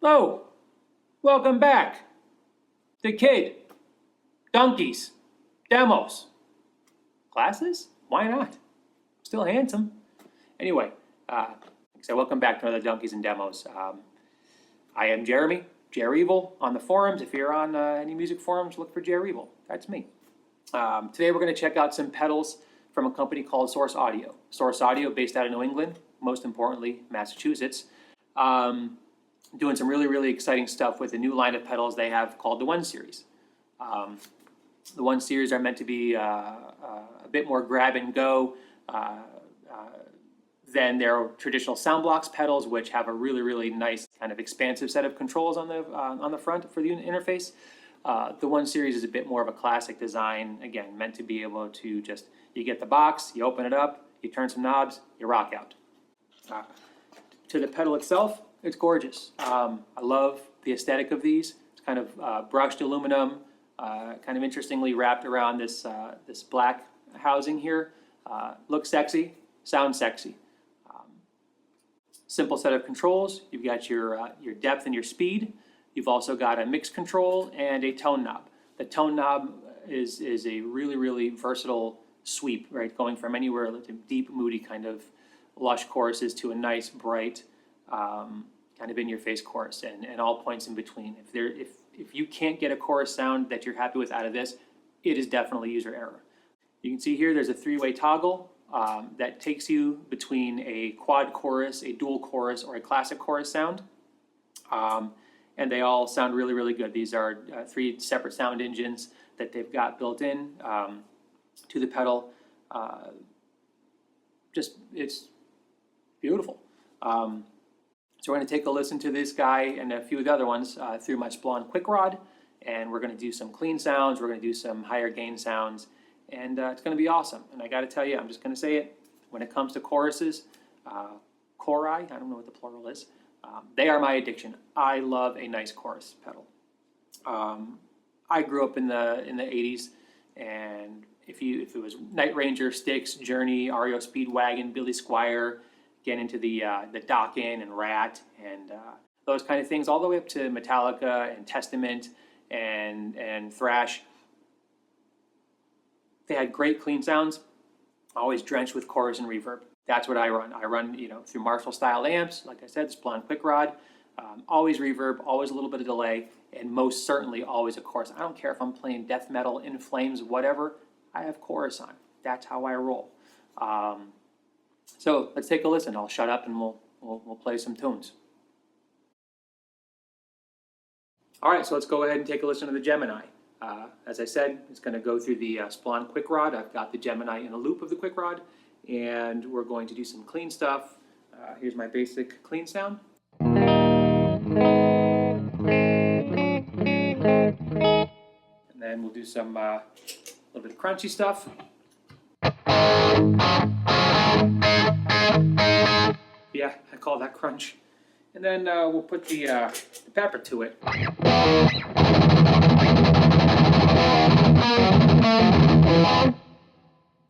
Oh, welcome back. The kid. Donkeys. Demos. Classes? Why not? Still handsome. Anyway, so welcome back to another Donkeys and Demos. I am Jeremy, Evil on the forums. If you're on any music forums, look for Evil. That's me. Today we're going to check out some pedals from a company called Source Audio. Source Audio, based out of New England, most importantly, Massachusetts. Doing some really exciting stuff with a new line of pedals they have called the 1 Series. The 1 Series are meant to be a bit more grab and go than their traditional Soundblocks pedals, which have a really nice kind of expansive set of controls on the front for the interface. The 1 Series is a bit more of a classic design, again, meant to be able to just, you get the box, you open it up, you turn some knobs, you rock out. To the pedal itself, it's gorgeous. I love the aesthetic of these. It's kind of brushed aluminum, kind of interestingly wrapped around this black housing here. Looks sexy, sounds sexy. Simple set of controls. You've got your depth and your speed. You've also got a mix control and a tone knob. The tone knob is a really versatile sweep, right? Going from anywhere to deep, moody kind of lush choruses to a nice, bright, kind of in-your-face chorus, and all points in between. If you can't get a chorus sound that you're happy with out of this, it is definitely user error. You can see here there's a 3-way toggle that takes you between a quad chorus, a dual chorus, or a classic chorus sound. And they all sound really good. These are 3 separate sound engines that they've got built in to the pedal. It's beautiful. So we're going to take a listen to this guy and a few of the other ones through my Splawn Quick Rod, and we're going to do some clean sounds, we're going to do some higher gain sounds, and it's going to be awesome. And I got to tell you, I'm just going to say it, when it comes to choruses, chori, I don't know what the plural is, they are my addiction. I love a nice chorus pedal. I grew up in the 80s, and if it was Night Ranger, Styx, Journey, REO Speedwagon, Billy Squier, get into the Dokken and Rat and those kind of things, all the way up to Metallica and Testament and thrash. They had great clean sounds, always drenched with chorus and reverb. That's what I run. I run, through Marshall style amps, like I said, Splawn Quick Rod. Always reverb, always a little bit of delay, and most certainly always a chorus. I don't care if I'm playing death metal, In Flames, whatever. I have chorus on. That's how I roll. So let's take a listen. I'll shut up and we'll play some tunes. All right, so let's go ahead and take a listen to the Gemini. As I said, it's going to go through the Splawn Quick Rod. I've got the Gemini in a loop of the Quick Rod, and we're going to do some clean stuff. Here's my basic clean sound. And then we'll do some little bit of crunchy stuff. Yeah, I call that crunch. And then we'll put the pepper to it.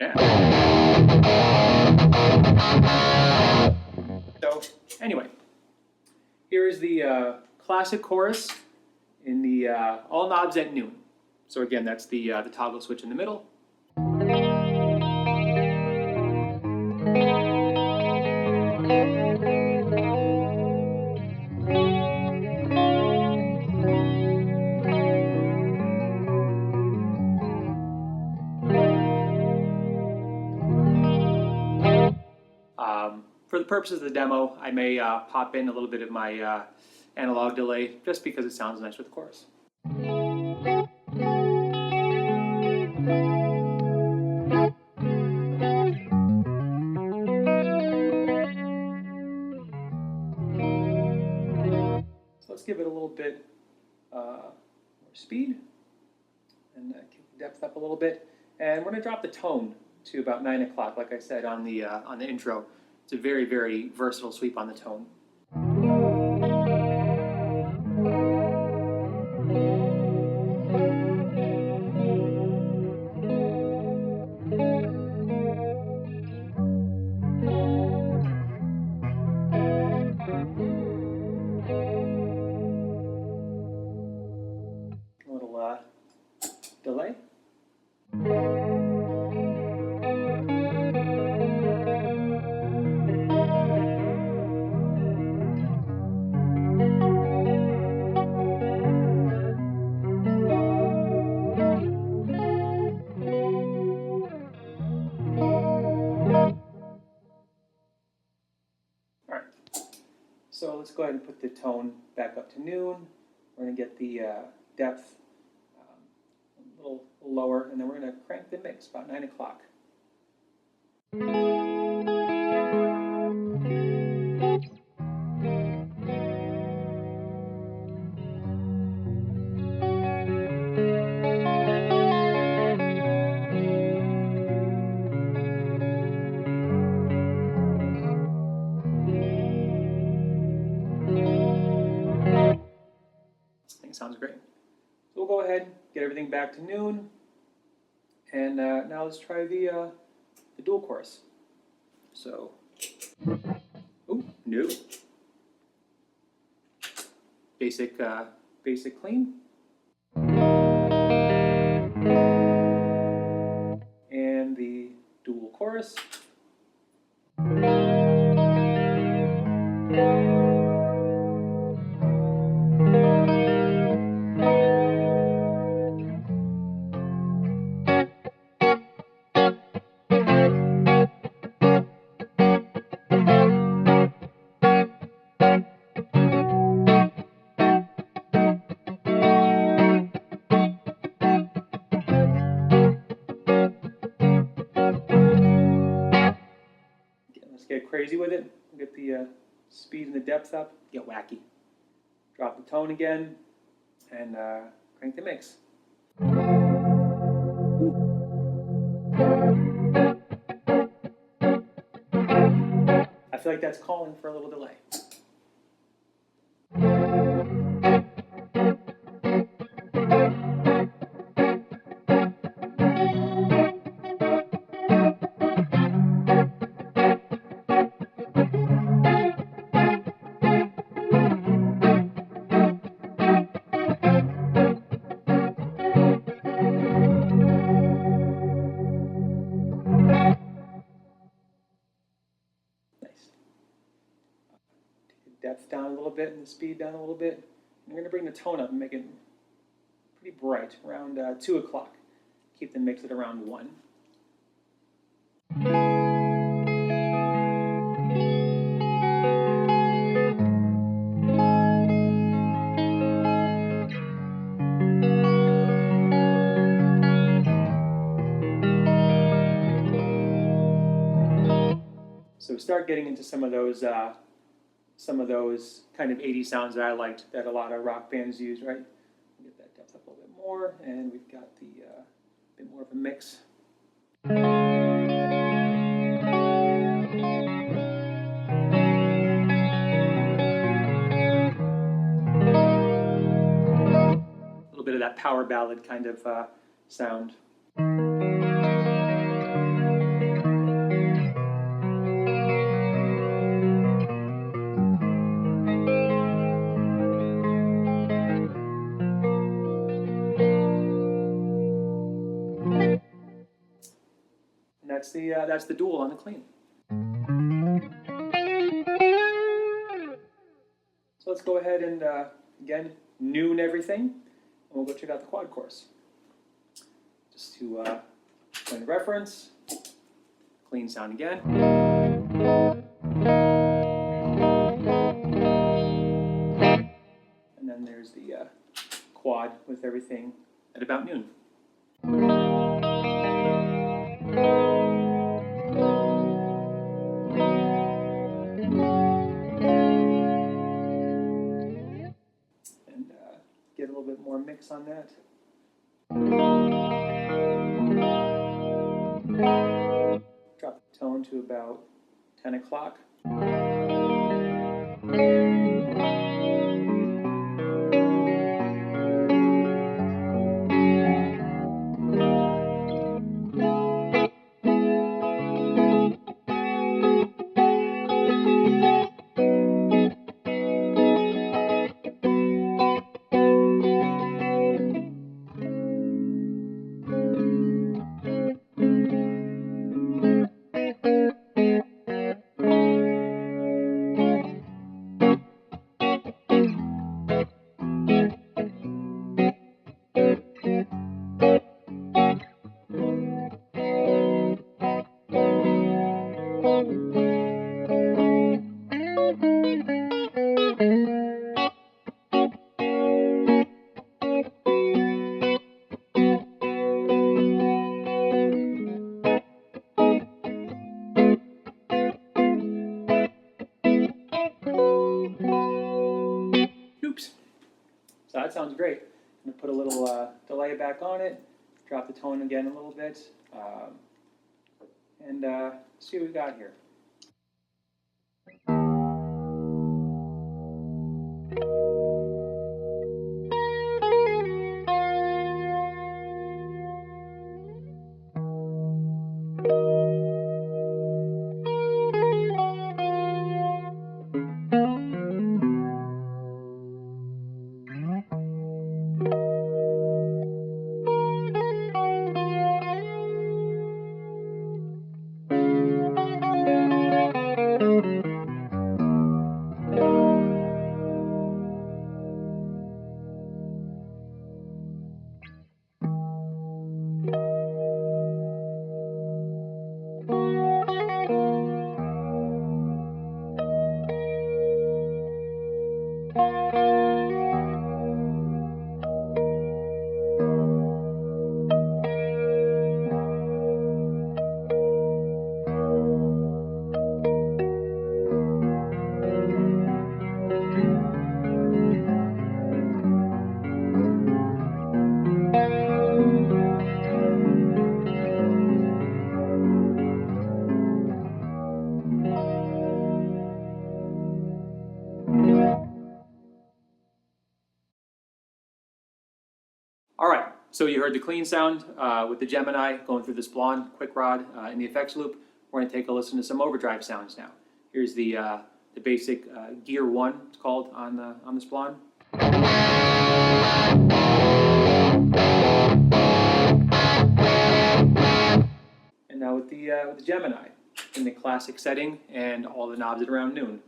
Yeah. So, anyway, here is the classic chorus in the all knobs at noon. So again, that's the toggle switch in the middle. For the purposes of the demo, I may pop in a little bit of my analog delay just because it sounds nice with the chorus. So let's give it a little bit more speed and keep the depth up a little bit. And we're going to drop the tone to about 9 o'clock, like I said on the intro. It's a very versatile sweep on the tone. let's go ahead and put the tone back up to noon. We're going to get the depth a little lower, and then we're going to crank the mix about 9 o'clock. Sounds great. So we'll go ahead, get everything back to noon, and now let's try the dual chorus. So, oh, no. Basic clean. And the dual chorus. Let's get crazy with it. Get the speed and the depth up. Get wacky. Drop the tone again, and crank the mix. I feel like that's calling for a little delay. Depth down a little bit and the speed down a little bit. I'm going to bring the tone up and make it pretty bright, around 2 o'clock. Keep the mix at around 1. So we start getting into some of those kind of 80s sounds that I liked, that a lot of rock bands use, right? Get that depth up a little bit more, and we've got the bit more of a mix. A little bit of that power ballad kind of sound. That's the dual on the clean. So let's go ahead and again noon everything, and we'll go check out the quad chorus. Just to point of reference, clean sound again. And then there's the quad with everything at about noon. Get a little bit more mix on that. Drop the tone to about 10 o'clock. that sounds great. I'm gonna put a little delay back on it, drop the tone again a little bit, and see what we got here. All right, so you heard the clean sound with the Gemini going through the Splawn Quick Rod in the effects loop. We're going to take a listen to some overdrive sounds now. Here's the basic Gear 1, it's called on the Splawn. And now with the Gemini in the classic setting and all the knobs at around noon.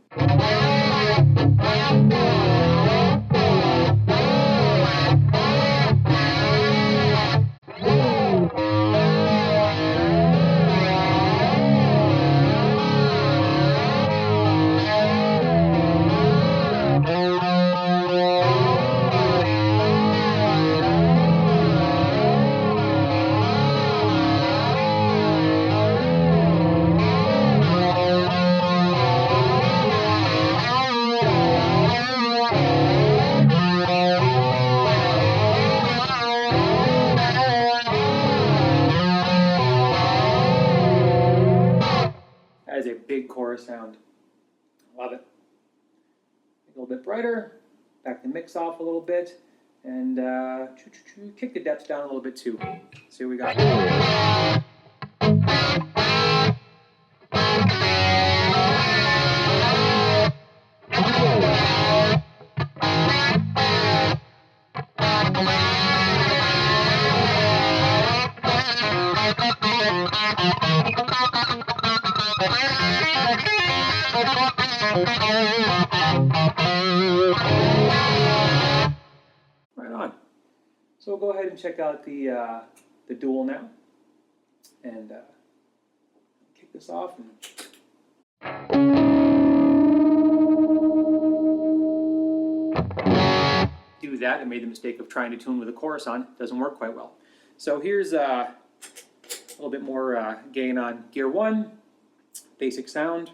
Has a big chorus sound. Love it. Make it a little bit brighter. Back the mix off a little bit. And kick the depths down a little bit too. See what we got. Right on. So we'll go ahead and check out the dual now, and kick this off. And do that. I made the mistake of trying to tune with a chorus on. It doesn't work quite well. So here's a little bit more gain on Gear 1, basic sound.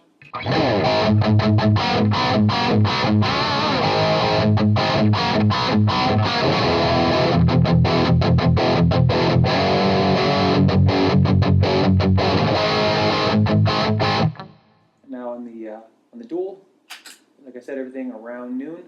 Now on the dual, like I said, everything around noon.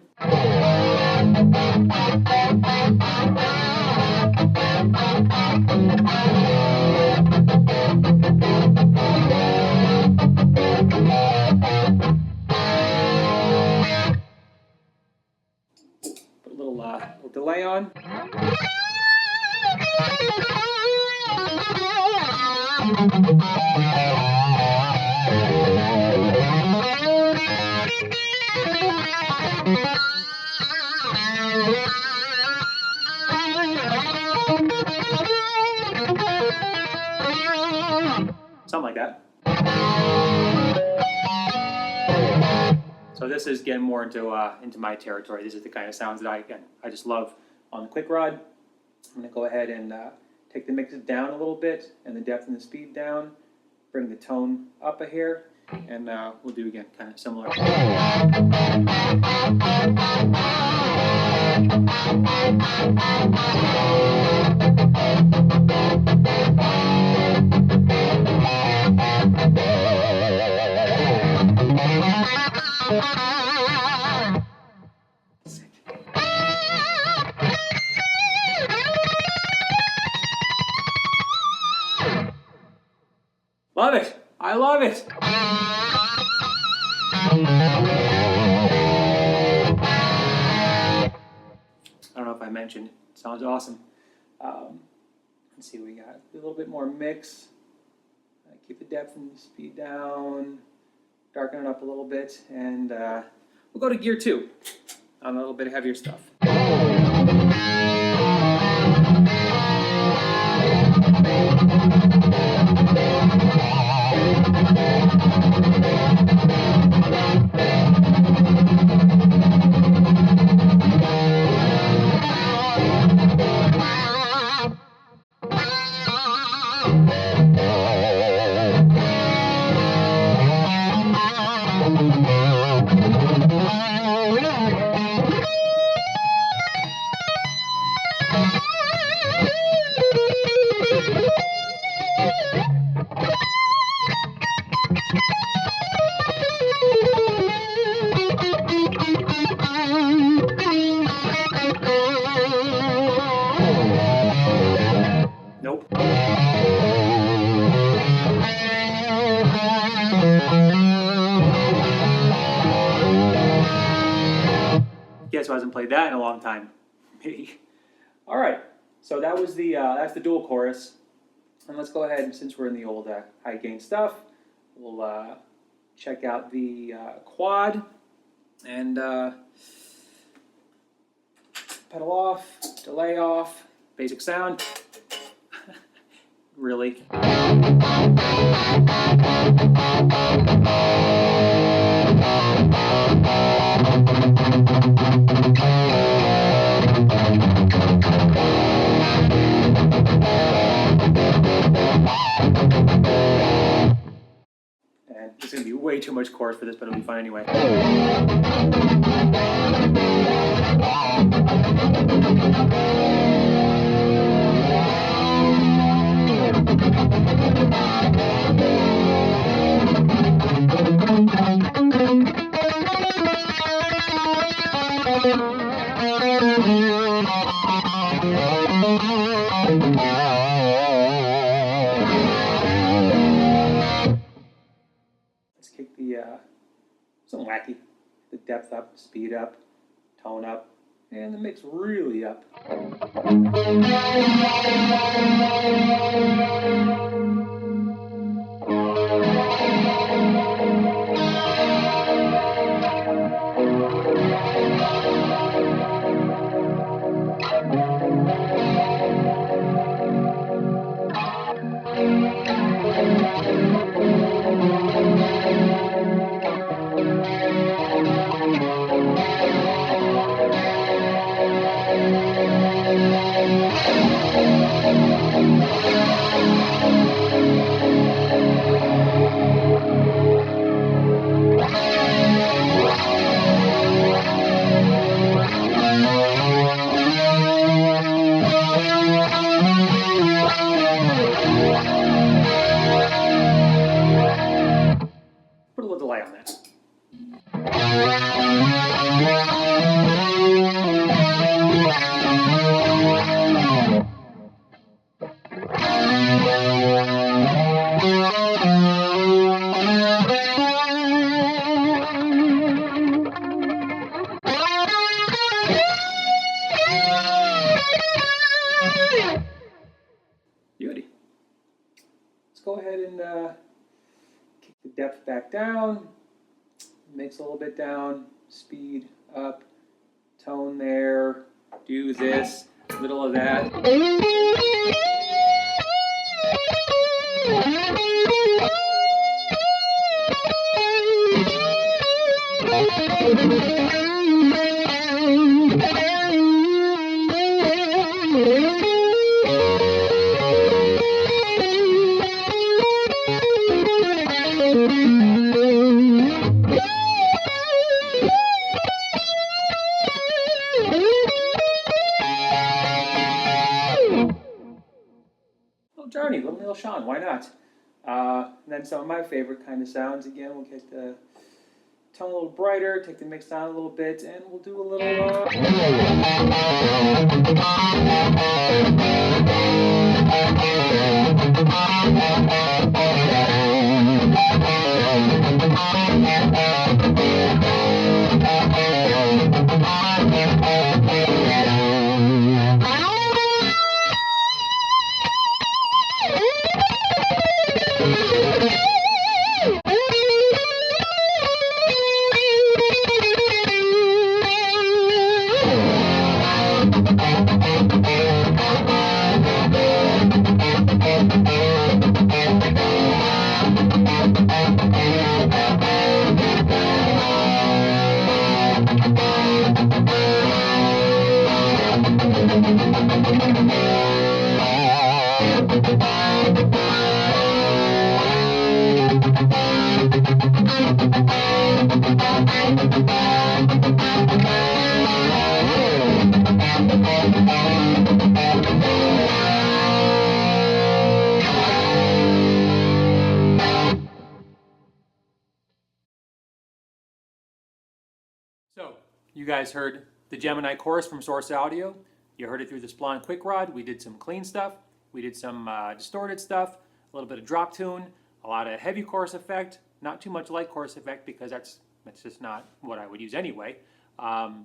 Put a little delay on. Something like that. So this is getting more into my territory. These are the kind of sounds that I just love on the Quick Rod. I'm going to go ahead and take the mix down a little bit and the depth and the speed down. Bring the tone up a hair, and we'll do again kind of similar. Love it. I love it. I don't know if I mentioned, it sounds awesome. Let's see, we got a little bit more mix. Keep the depth and the speed down, darken it up a little bit, and we'll go to gear 2 on a little bit heavier stuff. Nope. Guess who hasn't played that in a long time? Me. All right, so that was the that's the dual chorus, and let's go ahead and since we're in the old high gain stuff, we'll check out the quad and pedal off, delay off, basic sound. Really. And it's going to be way too much chorus for this, but it'll be fun anyway. Let's kick the something wacky. The depth up, speed up, tone up, and the mix really up. Put a little delay on that. Beauty. Let's go ahead and kick the depth back down, mix a little bit down, speed up, tone there, do this, middle of that. why not? And then some of my favorite kind of sounds. Again, we'll get the tone a little brighter, take the mix down a little bit, and we'll do a little... So, you guys heard the Gemini Chorus from Source Audio. You heard it through the Splawn Quick Rod. We did some clean stuff. We did some distorted stuff, a little bit of drop tune, a lot of heavy chorus effect, not too much light chorus effect because that's just not what I would use anyway. Also,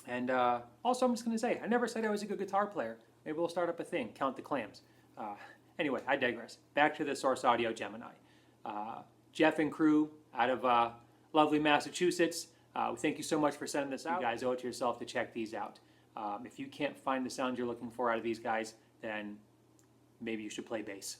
I'm just going to say, I never said I was a good guitar player. Maybe we'll start up a thing, count the clams. Anyway, I digress. Back to the Source Audio Gemini. Jeff and crew out of lovely Massachusetts, thank you so much for sending this out. You guys owe it to yourself to check these out. If you can't find the sound you're looking for out of these guys, then maybe you should play bass.